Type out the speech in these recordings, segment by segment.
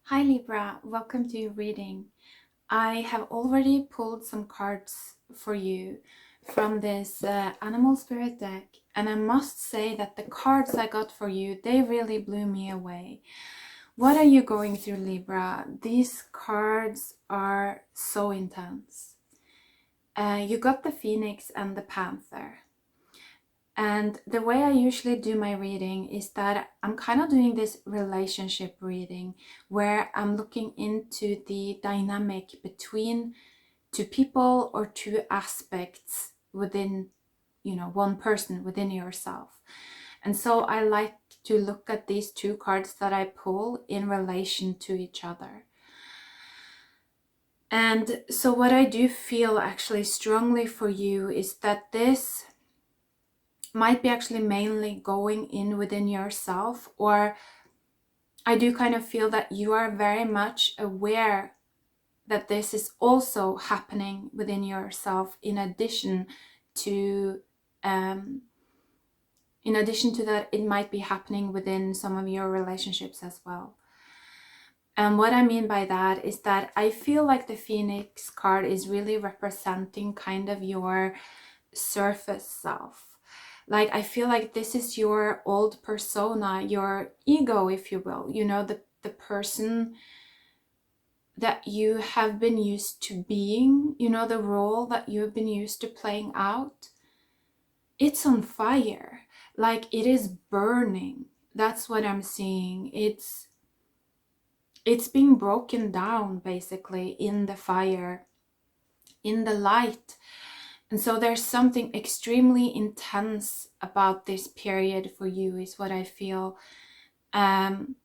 Hi Libra, welcome to your reading. I have already pulled some cards for you from this animal spirit deck, and I must say that the cards I got for you, they really blew me away. What are you going through, Libra? These cards are so intense. You got the Phoenix and the Panther. And the way I usually do my reading is that I'm kind of doing this relationship reading where I'm looking into the dynamic between two people or two aspects within, one person within yourself. And so I like to look at these two cards that I pull in relation to each other. And so what I do feel actually strongly for you is that this might be actually mainly going in within yourself, or I do kind of feel that you are very much aware that this is also happening within yourself in addition to that it might be happening within some of your relationships as well. And what I mean by that is that I feel like the Phoenix card is really representing kind of your surface self. Like, I feel like this is your old persona, your ego, if you will, the person that you have been used to being, the role that you've been used to playing out. It's on fire, like it is burning. That's what I'm seeing. It's being broken down basically in the fire, in the light. And so there's something extremely intense about this period for you, is what I feel. And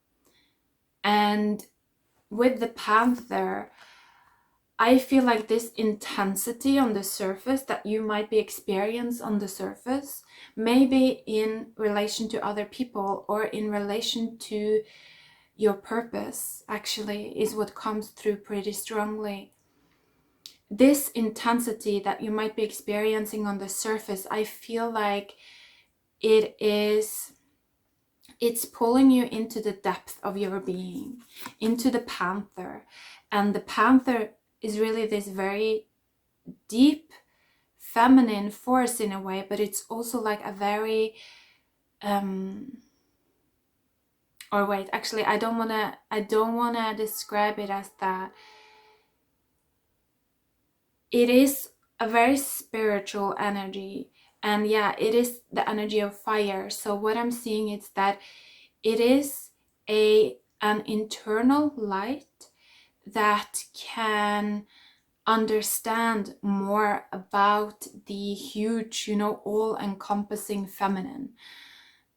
with the Panther, I feel like this intensity on the surface that you might be experiencing on the surface, maybe in relation to other people or in relation to your purpose, actually, is what comes through pretty strongly. This intensity that you might be experiencing on the surface, I feel like it's pulling you into the depth of your being, into the Panther. And the Panther is really this very deep feminine force in a way, but it's also like a very or wait, actually I don't want to describe it as that. It is a very spiritual energy, and yeah, it is the energy of fire. So what I'm seeing is that it is an internal light that can understand more about the huge, all-encompassing feminine.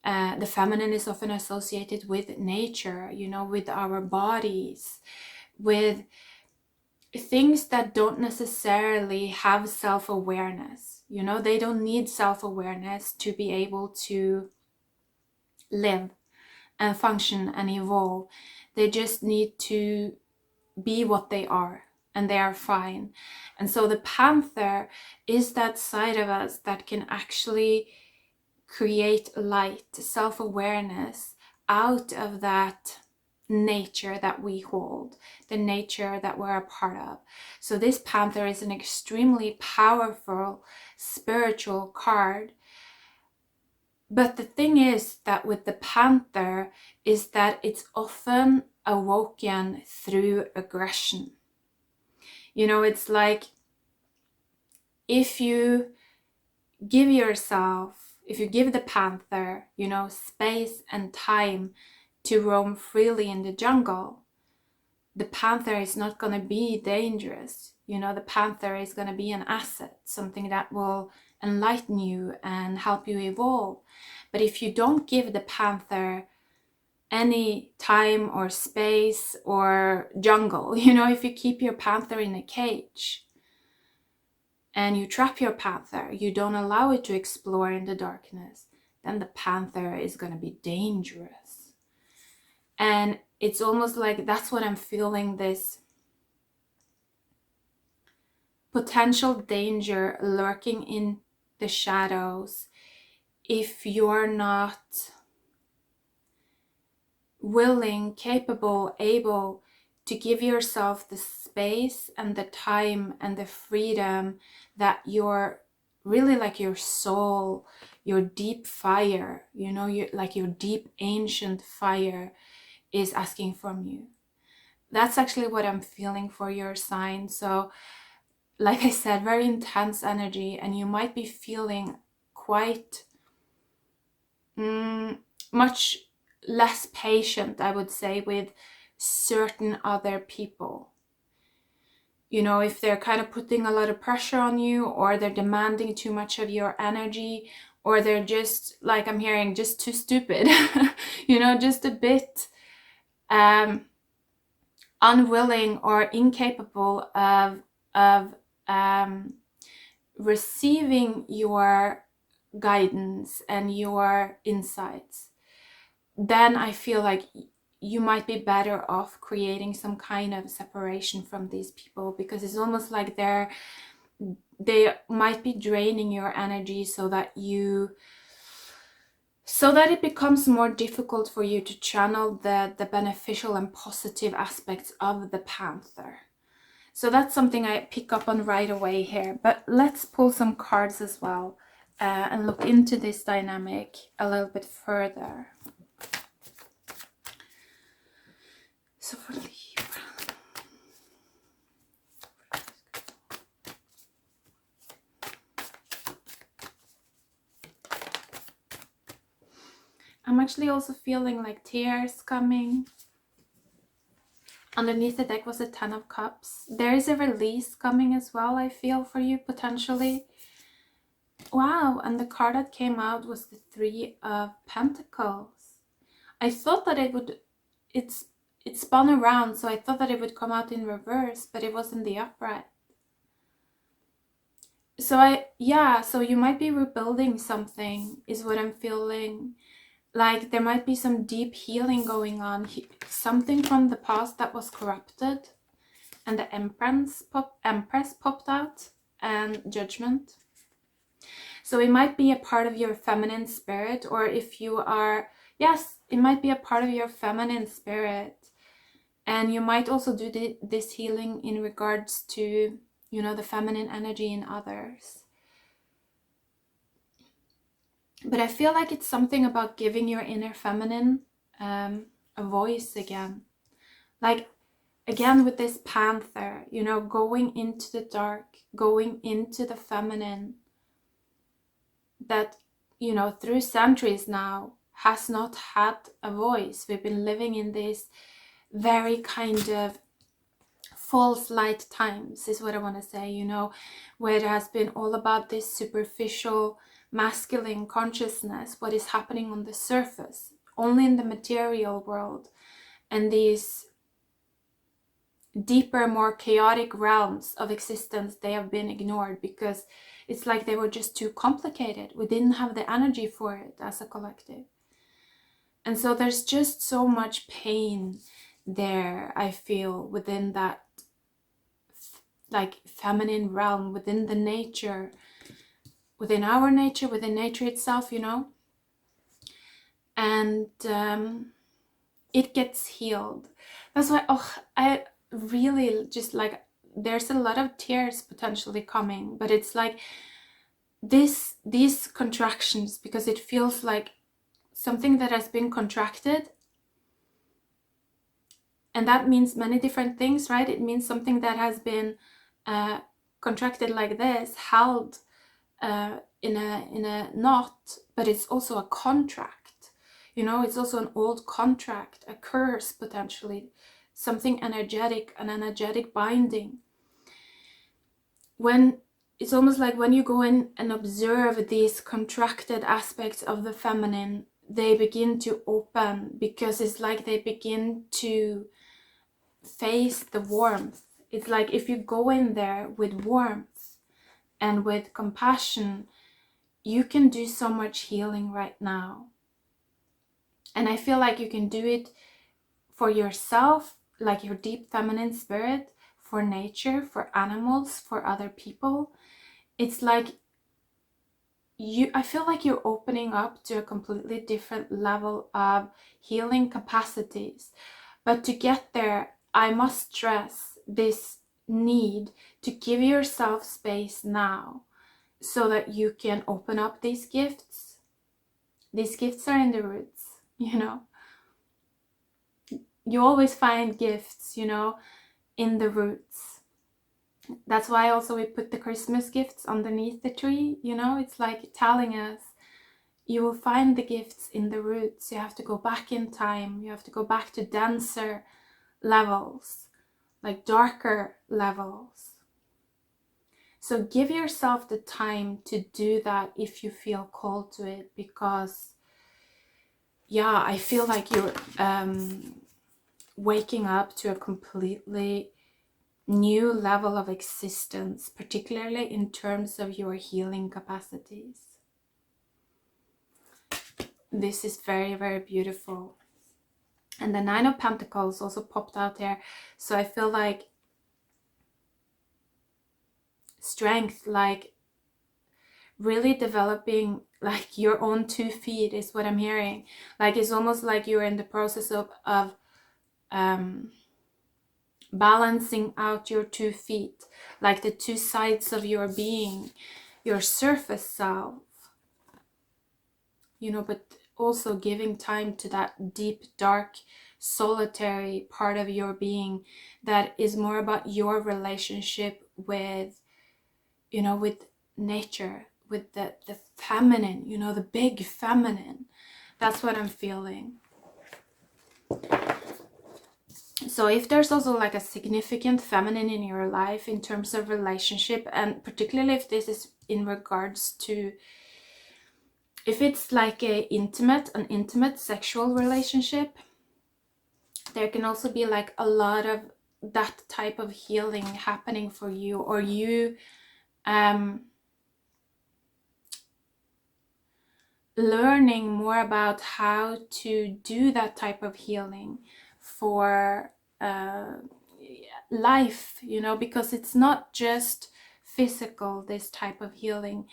The feminine is often associated with nature, with our bodies, with things that don't necessarily have self-awareness. They don't need self-awareness to be able to live and function and evolve. They just need to be what they are, and they are fine. And so the Panther is that side of us that can actually create light, self-awareness out of that nature that we hold, the nature that we're a part of. So this Panther is an extremely powerful spiritual card. But the thing is that with the Panther is that it's often awoken through aggression. It's like if you give the Panther, space and time to roam freely in the jungle, the Panther is not going to be dangerous. The Panther is going to be an asset, something that will enlighten you and help you evolve. But if you don't give the Panther any time or space or jungle, if you keep your Panther in a cage and you trap your Panther, you don't allow it to explore in the darkness, then the Panther is going to be dangerous. And it's almost like that's what I'm feeling, this potential danger lurking in the shadows if you're not willing, capable, able to give yourself the space and the time and the freedom that your really like your soul, your deep fire, you know, your deep ancient fire is asking from you. That's actually what I'm feeling for your sign. So like I said, very intense energy, and you might be feeling quite much less patient, I would say, with certain other people. You know, if they're kind of putting a lot of pressure on you, or they're demanding too much of your energy, or they're just, like I'm hearing, just too stupid, you know, just a bit unwilling or incapable of receiving your guidance and your insights, then I feel like you might be better off creating some kind of separation from these people, because it's almost like they might be draining your energy so that it becomes more difficult for you to channel the beneficial and positive aspects of the panther. So that's something I pick up on right away here. But let's pull some cards as well and look into this dynamic a little bit further. So for Libra, I'm actually also feeling like tears coming. Underneath the deck was a 10 of Cups. There is a release coming as well, I feel, for you, potentially. Wow, and the card that came out was the 3 of Pentacles. I thought that it spun around, so I thought that it would come out in reverse, but it was in the upright. So so you might be rebuilding something, is what I'm feeling. Like there might be some deep healing going on, something from the past that was corrupted, and the Empress popped out, and Judgment. So it might be a part of your feminine spirit, or if you are, yes, it might be a part of your feminine spirit. And you might also do this healing in regards to, you know, the feminine energy in others. But I feel like it's something about giving your inner feminine a voice again. Like, again, with this panther, you know, going into the dark, going into the feminine that, you know, through centuries now has not had a voice. We've been living in this very kind of false light times, is what I want to say, you know, where it has been all about this superficial masculine consciousness, what is happening on the surface, only in the material world, and these deeper, more chaotic realms of existence, they have been ignored because it's like they were just too complicated. We didn't have the energy for it as a collective. And so there's just so much pain there, I feel, within that like feminine realm, within the nature, within our nature, within nature itself, you know. And it gets healed. That's why, I really just like, there's a lot of tears potentially coming, but it's like these contractions, because it feels like something that has been contracted, and that means many different things, right? It means something that has been contracted like this, held in a knot, but it's also a contract, you know. It's also an old contract, a curse potentially, something energetic, an energetic binding. When it's almost like when you go in and observe these contracted aspects of the feminine, they begin to open, because it's like they begin to face the warmth. It's like if you go in there with warmth and with compassion, you can do so much healing right now. And I feel like you can do it for yourself, like your deep feminine spirit, for nature, for animals, for other people. It's like I feel like you're opening up to a completely different level of healing capacities. But to get there, I must stress this need to give yourself space now so that you can open up these gifts. These gifts are in the roots, you know. You always find gifts, you know, in the roots. That's why also we put the Christmas gifts underneath the tree, you know. It's like telling us you will find the gifts in the roots. You have to go back in time. You have to go back to denser levels, like darker levels. So give yourself the time to do that if you feel called to it, because yeah, I feel like you're waking up to a completely new level of existence, particularly in terms of your healing capacities. This is very, very beautiful. And the Nine of Pentacles also popped out there. So I feel like strength, like really developing like your own 2 feet is what I'm hearing. Like it's almost like you're in the process of balancing out your 2 feet, like the 2 sides of your being, your surface self, you know, but also giving time to that deep, dark, solitary part of your being that is more about your relationship with, you know, with nature, with the feminine, you know, the big feminine. That's what I'm feeling. So if there's also like a significant feminine in your life in terms of relationship, and particularly if this is in regards to, if it's like an intimate sexual relationship, there can also be like a lot of that type of healing happening for you, or you learning more about how to do that type of healing for life, you know, because it's not just physical, this type of healing.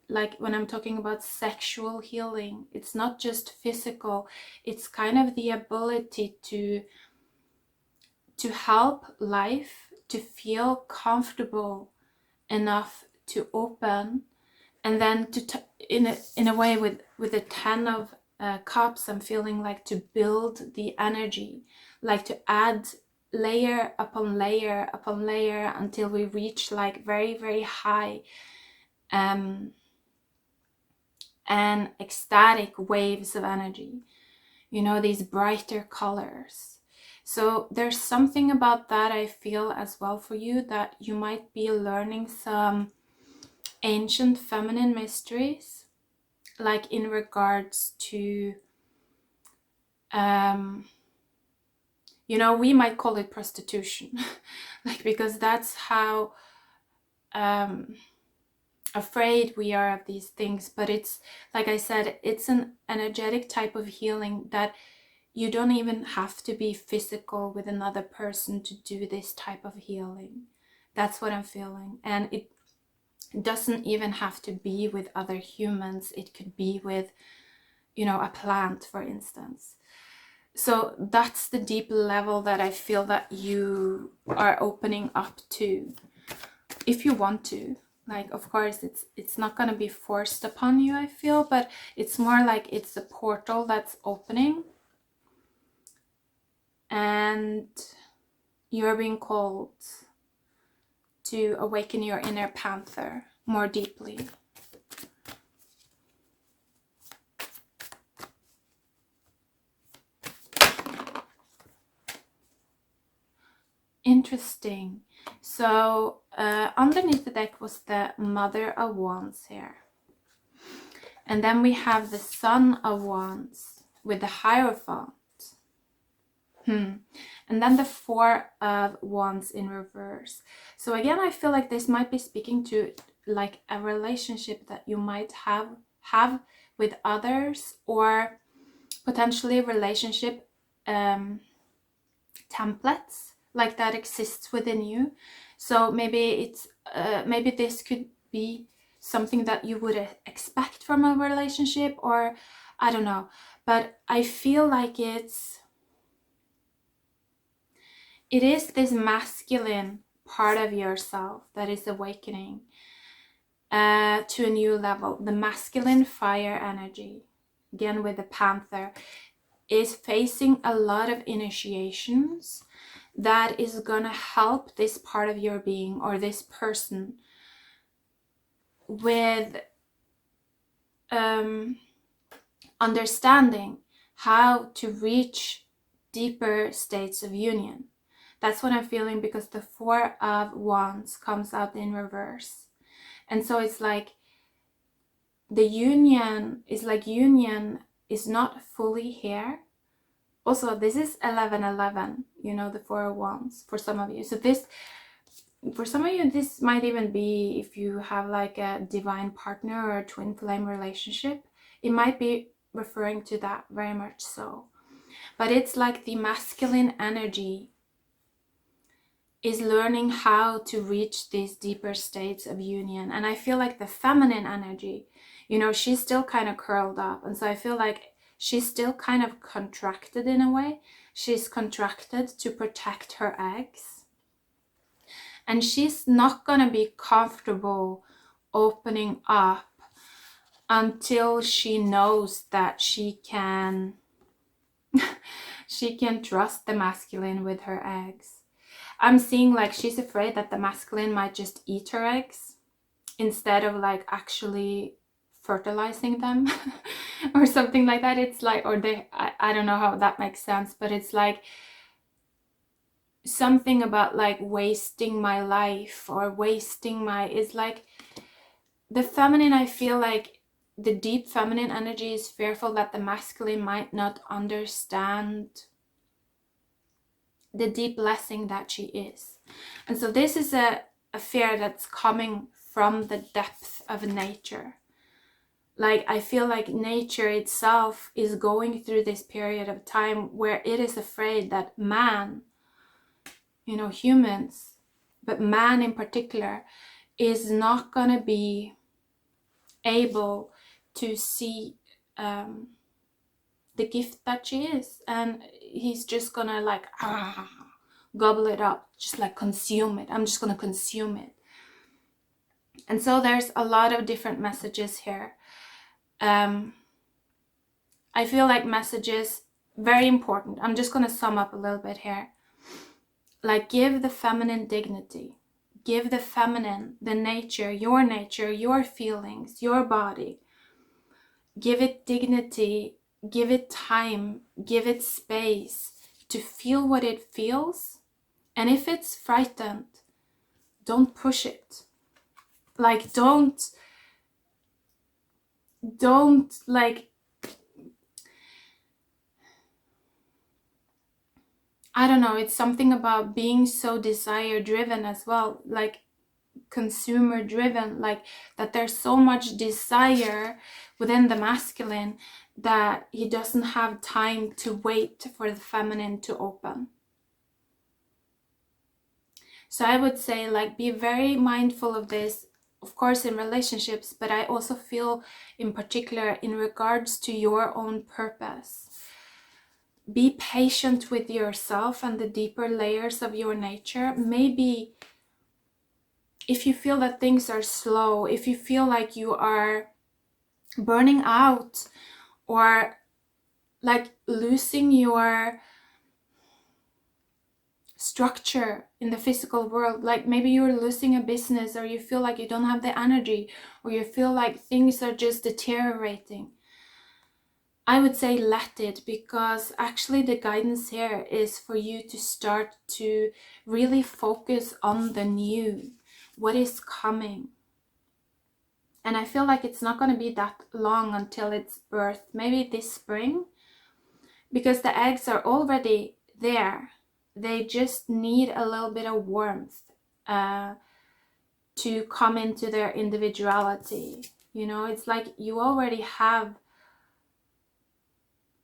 Like when I'm talking about sexual healing, it's not just physical, it's kind of the ability to help life to feel comfortable enough to open, and then to in a way with the 10 of cups, I'm feeling like to build the energy, like to add layer upon layer upon layer until we reach like very, very high and ecstatic waves of energy, you know, these brighter colors. So there's something about that I feel as well for you, that you might be learning some ancient feminine mysteries, like in regards to you know, we might call it prostitution like, because that's how afraid we are of these things. But it's like I said, it's an energetic type of healing that you don't even have to be physical with another person to do this type of healing. That's what I'm feeling. And it doesn't even have to be with other humans. It could be with, you know, a plant, for instance. So that's the deep level that I feel that you are opening up to, if you want to. Like, of course, it's not going to be forced upon you, I feel, but it's more like it's a portal that's opening, and you're being called to awaken your inner panther more deeply. Interesting. So underneath the deck was the Mother of Wands here. And then we have the Son of Wands with the Hierophant. And then the Four of Wands in reverse. So again, I feel like this might be speaking to like a relationship that you might have with others, or potentially relationship templates like that exists within you. So maybe it's maybe this could be something that you would expect from a relationship, or I don't know, but I feel like it's it is this masculine part of yourself that is awakening to a new level. The masculine fire energy, again with the panther, is facing a lot of initiations that is gonna help this part of your being or this person with understanding how to reach deeper states of union. That's what I'm feeling, because the Four of Wands comes out in reverse. And so it's like the union is not fully here. Also, this is 1111, you know, the Four of Wands for some of you. So this, for some of you, this might even be if you have like a divine partner or a twin flame relationship. It might be referring to that very much so. But it's like the masculine energy is learning how to reach these deeper states of union. And I feel like the feminine energy, you know, she's still kind of curled up. And so I feel like she's still kind of contracted in a way. She's contracted to protect her eggs. And she's not going to be comfortable opening up until she knows that she can trust the masculine with her eggs. I'm seeing like she's afraid that the masculine might just eat her eggs instead of like actually fertilizing them or something like that. It's like, or I don't know how that makes sense, but it's like something about like wasting my life or wasting my, it's like the feminine, I feel like the deep feminine energy is fearful that the masculine might not understand the deep blessing that she is. And so this is a fear that's coming from the depth of nature. Like I feel like nature itself is going through this period of time where it is afraid that man, you know, humans, but man in particular, is not going to be able to see the gift that she is, and he's just gonna like gobble it up, just like consume it. I'm just gonna consume it. And so there's a lot of different messages here. I feel like messages, very important. I'm just gonna sum up a little bit here. Like, give the feminine dignity, give the feminine, the nature, your feelings, your body, give it dignity, give it time, give it space to feel what it feels. And if it's frightened, don't push it. Like, don't like, I don't know, it's something about being so desire driven as well, like consumer driven, like that there's so much desire within the masculine that he doesn't have time to wait for the feminine to open. So I would say, like, be very mindful of this, of course, in relationships, but I also feel in particular in regards to your own purpose. Be patient with yourself and the deeper layers of your nature. Maybe if you feel that things are slow, if you feel like you are burning out or like losing your structure in the physical world, like maybe you're losing a business, or you feel like you don't have the energy, or you feel like things are just deteriorating, I would say let it, because actually the guidance here is for you to start to really focus on the new, what is coming. And I feel like it's not going to be that long until it's birthed, maybe this spring, because the eggs are already there. They just need a little bit of warmth to come into their individuality. You know, it's like you already have,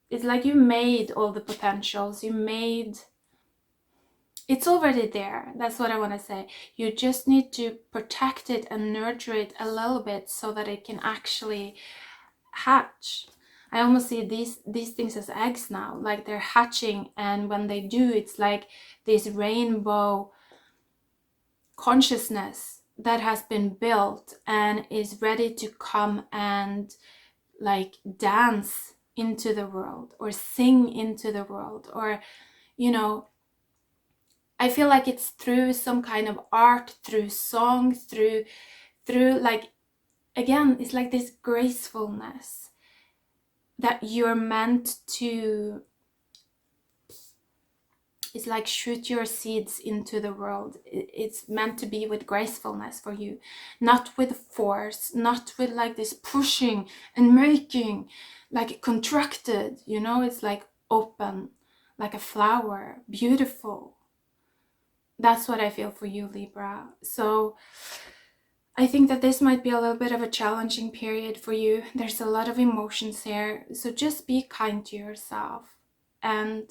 it's like you made all the potentials, it's already there. That's what I want to say. You just need to protect it and nurture it a little bit so that it can actually hatch. I almost see these things as eggs now, like they're hatching, and when they do, it's like this rainbow consciousness that has been built and is ready to come and like dance into the world or sing into the world, or you know, I feel like it's through some kind of art, through song, through like, again, it's like this gracefulness that you're meant to, it's like shoot your seeds into the world. It's meant to be with gracefulness for you, not with force, not with like this pushing and making, like contracted, you know, it's like open, like a flower, beautiful. That's what I feel for you, Libra. So I think that this might be a little bit of a challenging period for you. There's a lot of emotions here, so just be kind to yourself, and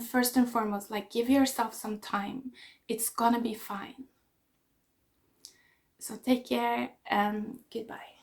first and foremost, like, give yourself some time. It's gonna be fine. So take care and goodbye.